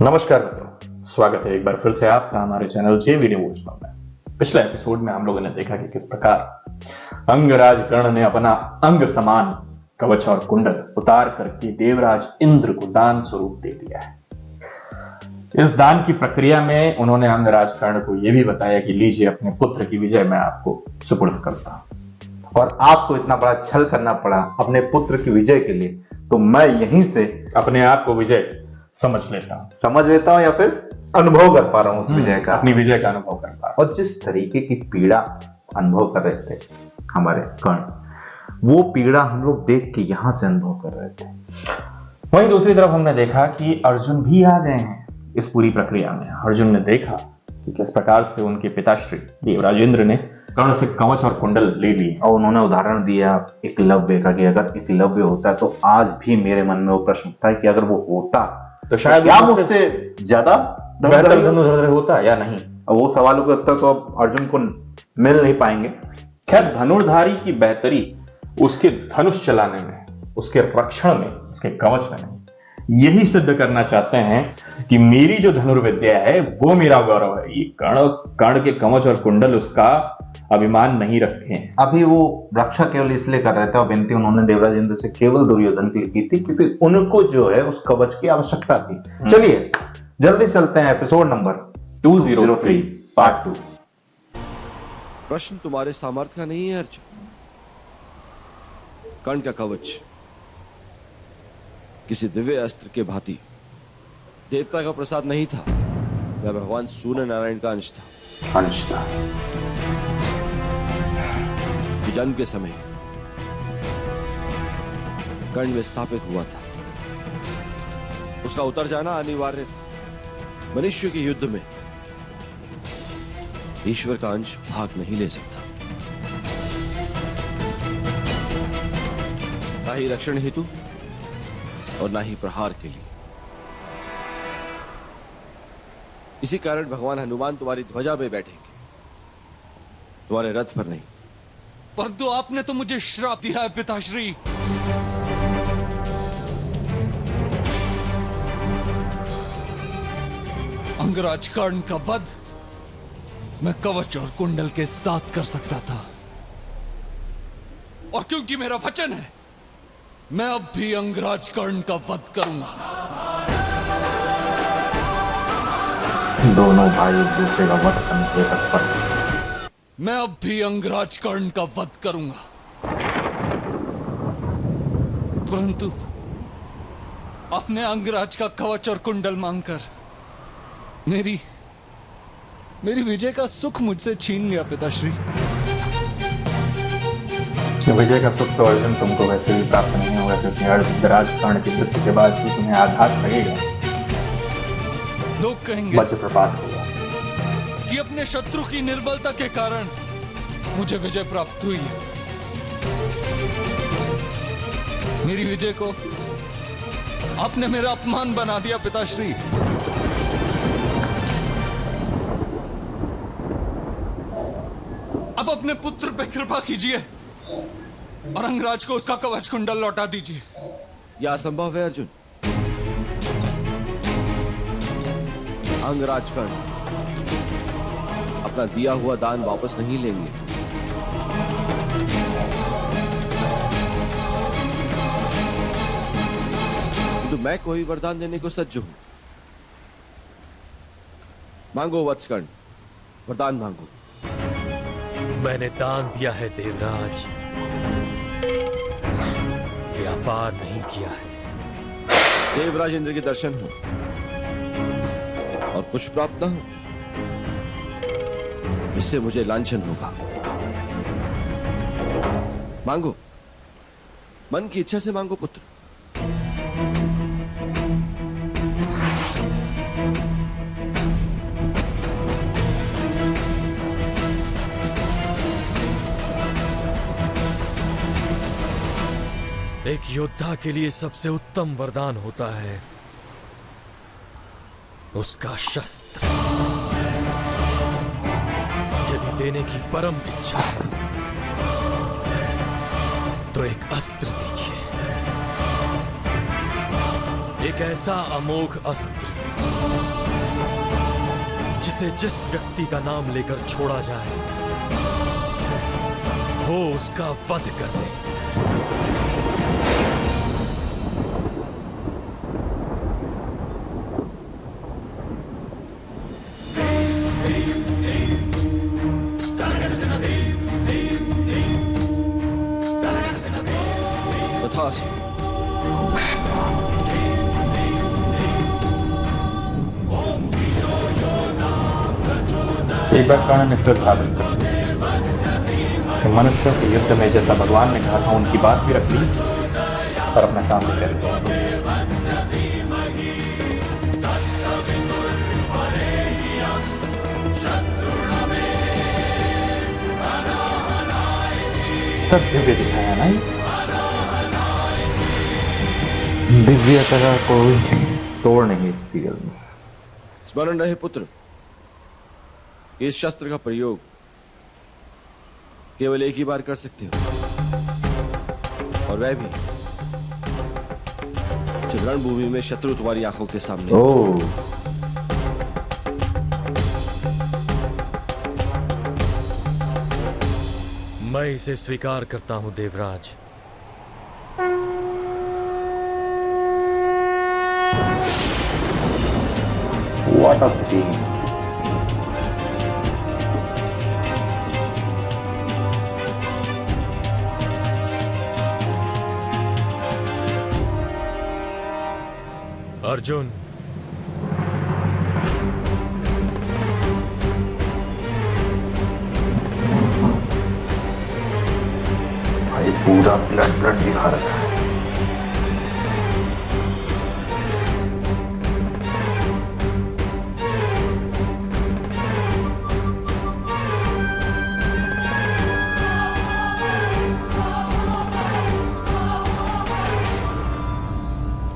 नमस्कार मित्रों, स्वागत है एक बार फिर से आपका हमारे चैनल जे वीडियो में। पिछले एपिसोड में हम लोगों ने देखा कि किस प्रकार अंगराज कर्ण ने अपना अंग समान कवच और कुंडल उतार करके देवराज इंद्र को दान स्वरूप दे दिया है। इस दान की प्रक्रिया में उन्होंने अंगराज कर्ण को यह भी बताया कि लीजिए अपने पुत्र की विजय मैं आपको सुपुर्द करता हूं। और आपको इतना बड़ा छल करना पड़ा अपने पुत्र की विजय के लिए, तो मैं यहीं से अपने आप को विजय समझ लेता हूं या फिर अनुभव कर पा रहा हूं उस विजय का, अपनी विजय का अनुभव कर पा रहा हूं। और जिस तरीके की पीड़ा अनुभव कर रहे थे हमारे कर्ण, वो पीड़ा हम लोग देख के यहां से अनुभव कर रहे थे। वहीं दूसरी तरफ हमने देखा कि अर्जुन भी आ गए हैं इस पूरी प्रक्रिया में। अर्जुन ने देखा कि किस प्रकार से उनके पिताश्री देवराज इंद्र ने कर्ण से कवच और कुंडल ले लिए, और उन्होंने उदाहरण दिया एकलव्य का कि अगर एकलव्य होता तो आज भी मेरे मन में वो प्रश्न उठता है कि अगर वो होता तो शायद क्या मुझसे ज्यादा बेहतर धनुर्धर होता या नहीं। वो सवालों के उत्तर तो अर्जुन को मिल नहीं पाएंगे। खैर, धनुर्धारी की बेहतरी उसके धनुष चलाने में, उसके रक्षण में, उसके कवच में नहीं। यही सिद्ध करना चाहते हैं कि मेरी जो धनुर्विद्या है वो मेरा गौरव है। ये कर्ण के कवच और कुंडल उसका अभिमान नहीं रखे हैं। अभी वो रक्षा केवल इसलिए कर रहे थे, और विनती उन्होंने देवराज इंद्र से केवल दुर्योधन के लिए की थी क्योंकि उनको जो है उस कवच की आवश्यकता थी। चलिए जल्दी चलते हैं एपिसोड नंबर 203 पार्ट 2। प्रश्न तुम्हारे सामर्थ्य का नहीं है अर्जुन। कर्ण का कवच किसी दिव्य अस्त्र के भांति देवता का प्रसाद नहीं था, वह भगवान सूर्य नारायण का अंश था। कि जन्म के समय कर्ण में स्थापित हुआ था, उसका उतर जाना अनिवार्य था। मनुष्य के युद्ध में ईश्वर का अंश भाग नहीं ले सकता। ना ही रक्षण हेतु और ना ही प्रहार के लिए। इसी कारण भगवान हनुमान तुम्हारी ध्वजा में बैठेंगे, तुम्हारे रथ पर नहीं। परंतु आपने तो मुझे श्राप दिया है पिताश्री। अंगराज कर्ण का वध मैं कवच और कुंडल के साथ कर सकता था, और क्योंकि मेरा वचन है, मैं अब भी अंगराज कर्ण का वध करूंगा। दोनों भाई एक दूसरे का वध करने के तत्पर। मैं अब भी अंगराज कर्ण का वध करूंगा, परंतु अपने अंगराज का कवच और कुंडल मांगकर मेरी विजय का सुख मुझसे छीन लिया पिताश्री। विजय का सुख तो अर्जुन तुमको वैसे भी प्राप्त नहीं होगा, क्योंकि अंगराज कर्ण की मृत्यु के बाद भी तुम्हें आघात लगेगा। लोग कहेंगे वज्रपात होगा कि अपने शत्रु की निर्बलता के कारण मुझे विजय प्राप्त हुई है। मेरी विजय को आपने मेरा अपमान बना दिया पिताश्री। अब अपने पुत्र पे कृपा कीजिए और अंगराज को उसका कवच कुंडल लौटा दीजिए। यह असंभव है अर्जुन। अंगराज कर्ण अपना दिया हुआ दान वापस नहीं लेंगे। तो मैं कोई वरदान देने को सज्ज हूं। मांगो वत्स कर्ण, वरदान मांगो। मैंने दान दिया है देवराज, व्यापार नहीं किया है। देवराज इंद्र के दर्शन हो और कुछ प्राप्त न हो, इससे मुझे लांछन होगा। मांगो, मन की इच्छा से मांगो पुत्र। एक योद्धा के लिए सबसे उत्तम वरदान होता है उसका शस्त्र। यदि देने की परम इच्छा है तो एक अस्त्र दीजिए। एक ऐसा अमोघ अस्त्र जिसे जिस व्यक्ति का नाम लेकर छोड़ा जाए वो उसका वध कर दे। तथास्तु। एक बार कर्ण ने फिर साबित कर दिया कि मनुष्यों के युद्ध में जैसा भगवान ने कहा था उनकी बात भी रख ली और अपना काम भी कर लिया। तब दिव्य दिखाया ना ये। दिव्यता का कोई तोड़ नहीं इस सीरियल में। स्मरण रहे पुत्र, इस शस्त्र का प्रयोग केवल एक ही बार कर सकते हो, और वह भी जब रणभूमि में शत्रु तुम्हारी आंखों के सामने। ओह, मैं इसे स्वीकार करता हूं Devraj. What a scene. Arjun, भाई पूरा ब्लड ब्लड दिखा रहा है।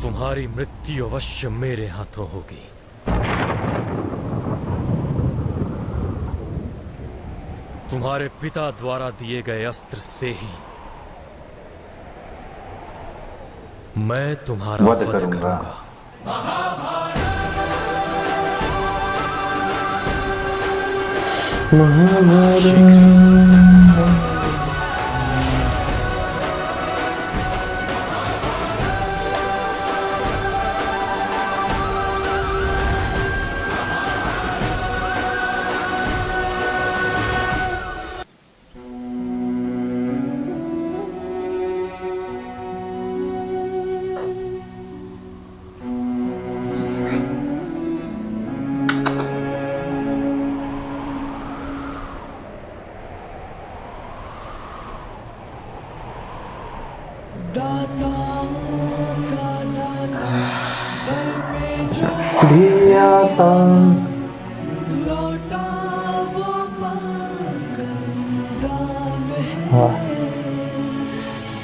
तुम्हारी मृत्यु अवश्य मेरे हाथों होगी। तुम्हारे पिता द्वारा दिए गए अस्त्र से ही मैं तुम्हारा वध वध करूंगा। करूंगा।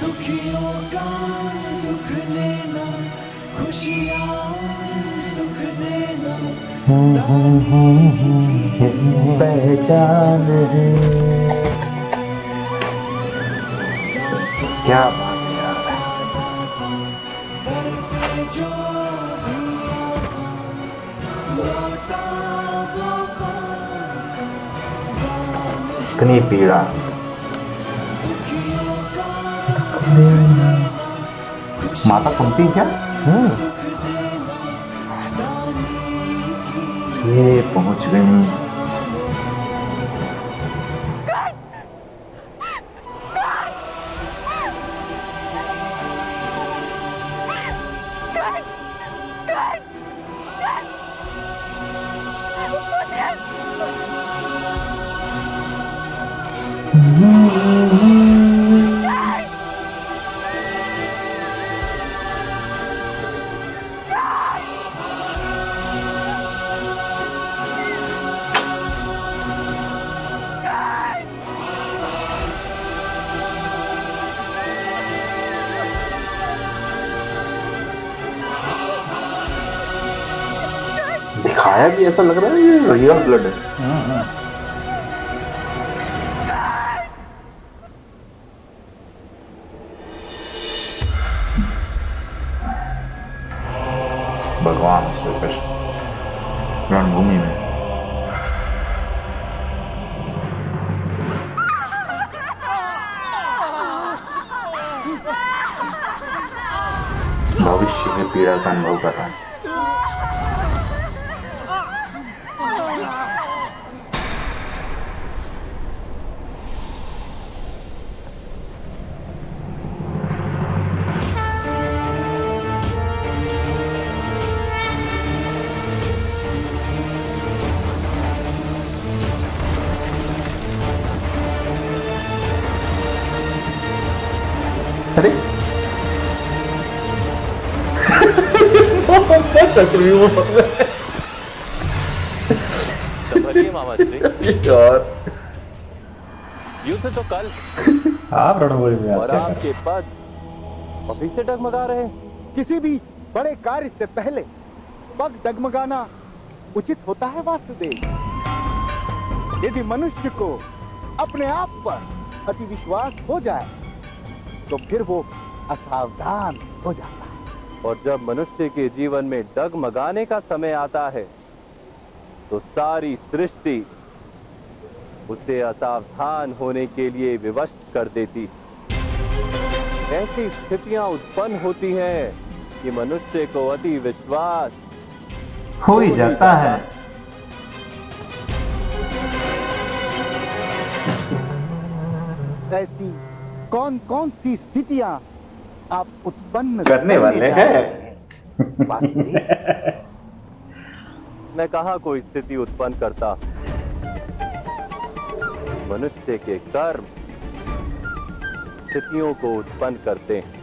दुखियों का दुख लेना, खुशियाँ सुख देना, पहचान है। क्या बात है यार। इतनी पीड़ा। माता कुंती क्या? ये पहुंच गई। दिखाया भी ऐसा लग रहा है ये रियल ब्लड है। भगवान श्री कृष्ण रणभूमि में। भविष्य में पीड़ा का अनुभव कर रहा है। अरे चक्रव्यूह संभलिए मामा श्री। यार युद्ध तो कल आप रणभूमि में आज और क्या कर आपके पद अभी से डगमगा रहे हैं। किसी भी बड़े कार्य से पहले पग डगमगाना उचित होता है वासुदेव। यदि मनुष्य को अपने आप पर अति विश्वास हो जाए तो फिर वो असावधान हो जाता है। और जब मनुष्य के जीवन में डगमगाने का समय आता है तो सारी सृष्टि उसे असावधान होने के लिए विवश कर देती। ऐसी स्थितियां उत्पन्न होती हैं कि मनुष्य को अति विश्वास हो ही जाता है। ऐसी कौन कौन सी स्थितियां आप उत्पन्न करने वाले हैं। वासुदेव, मैं कहाँ कोई स्थिति उत्पन्न करता। मनुष्य के कर्म स्थितियों को उत्पन्न करते हैं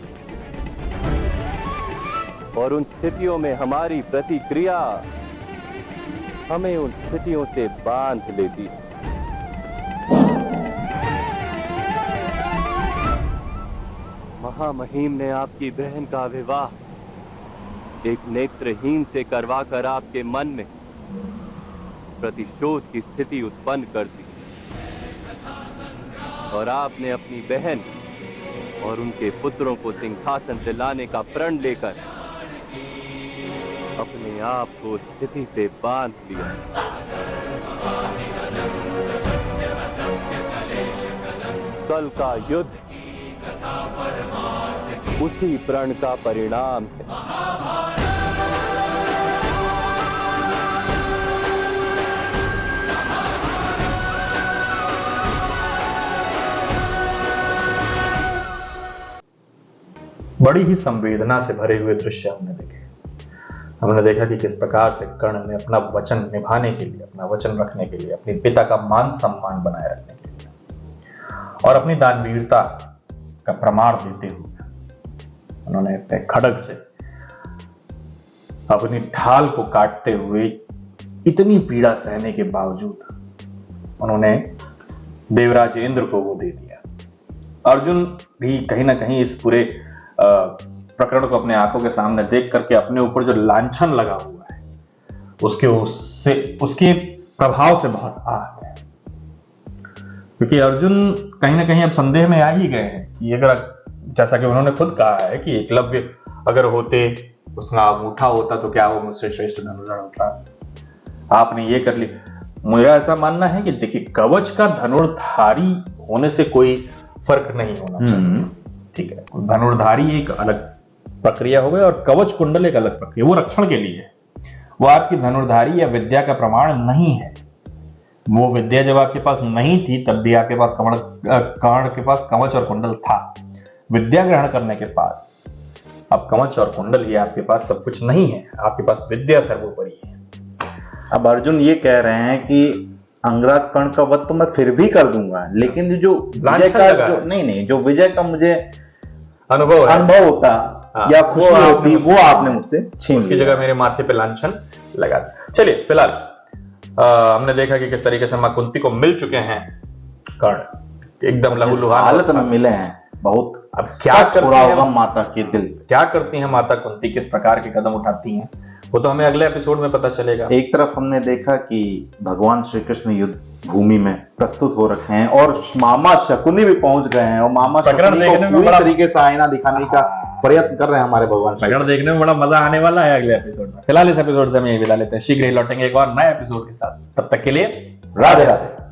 और उन स्थितियों में हमारी प्रतिक्रिया हमें उन स्थितियों से बांध लेती है। महामहिम ने आपकी बहन का विवाह एक नेत्रहीन से करवाकर आपके मन में प्रतिशोध की स्थिति उत्पन्न कर दी और आपने अपनी बहन और उनके पुत्रों को सिंहासन दिलाने का प्रण लेकर अपने आप को स्थिति से बांध लिया। कल का युद्ध उसी प्रण का परिणाम है। बड़ी ही संवेदना से भरे हुए दृश्य हमने देखे। हमने देखा कि किस प्रकार से कर्ण ने अपना वचन निभाने के लिए, अपना वचन रखने के लिए, अपने पिता का मान सम्मान बनाए रखने के लिए और अपनी दानवीरता का प्रमाण देते हुए उन्होंने अपने खड्ग से अपनी ढाल को काटते हुए इतनी पीड़ा सहने के बावजूद उन्होंने देवराज इंद्र को वो दे दिया। अर्जुन भी कहीं ना कहीं इस पूरे प्रकरण को अपने आंखों के सामने देख करके अपने ऊपर जो लांछन लगा हुआ है उसके प्रभाव से बहुत आहत है, क्योंकि अर्जुन कहीं ना कहीं अब संदेह में आ ही गए हैं कि अगर, जैसा कि उन्होंने खुद कहा है कि एकलव्य अगर होते, उसका अंगूठा होता तो क्या वो मुझसे श्रेष्ठ धनुर्धर होता। आपने ये कर ली। मेरा ऐसा मानना है कि देखिए, कवच का धनुर्धारी होने से कोई फर्क नहीं होना चाहिए, ठीक है। धनुर्धारी एक अलग प्रक्रिया हो गई और कवच कुंडल एक अलग प्रक्रिया, वो रक्षण के लिए है। वो आपकी धनुर्धारी या विद्या का प्रमाण नहीं है। वो विद्या जब आपके पास नहीं थी तब भी आपके पास कर्ण के पास कवच और कुंडल था। विद्या ग्रहण करने के बाद अब कवच और कुंडल ये आपके पास सब कुछ नहीं है, आपके पास विद्या सर्वोपरि है। अब अर्जुन ये कह रहे हैं कि अंगराज कर्ण का वध तो मैं फिर भी कर दूंगा, लेकिन जो विजय का जो विजय का मुझे अनुभव होता या खुशी होती वो आपने मुझसे छीन उसकी जगह मेरे माथे पे लांछन लगा दिया। चलिए, फिलहाल हमने देखा कि किस तरीके से मां कुंती को मिल चुके हैं कर्ण, एकदम लहूलुहान हालत में मिले हैं। बहुत अब क्या करती है माता के दिल, क्या करती हैं माता कुंती, किस प्रकार के कदम उठाती हैं, वो तो हमें अगले एपिसोड में पता चलेगा। एक तरफ हमने देखा कि भगवान श्री कृष्ण युद्ध भूमि में प्रस्तुत हो रखे हैं और मामा शकुनी भी पहुंच गए हैं और मामा शकुनी को पूरी तरीके से आईना दिखाने का प्रयत्न कर रहे हैं हमारे भगवान श्री। रगड़ देखने में बड़ा मजा आने वाला है अगले एपिसोड में। फिलहाल इस एपिसोड से हम यही विदा लेते हैं, शीघ्र ही लौटेंगे एक और नए एपिसोड के साथ। तब तक के लिए राधे राधे।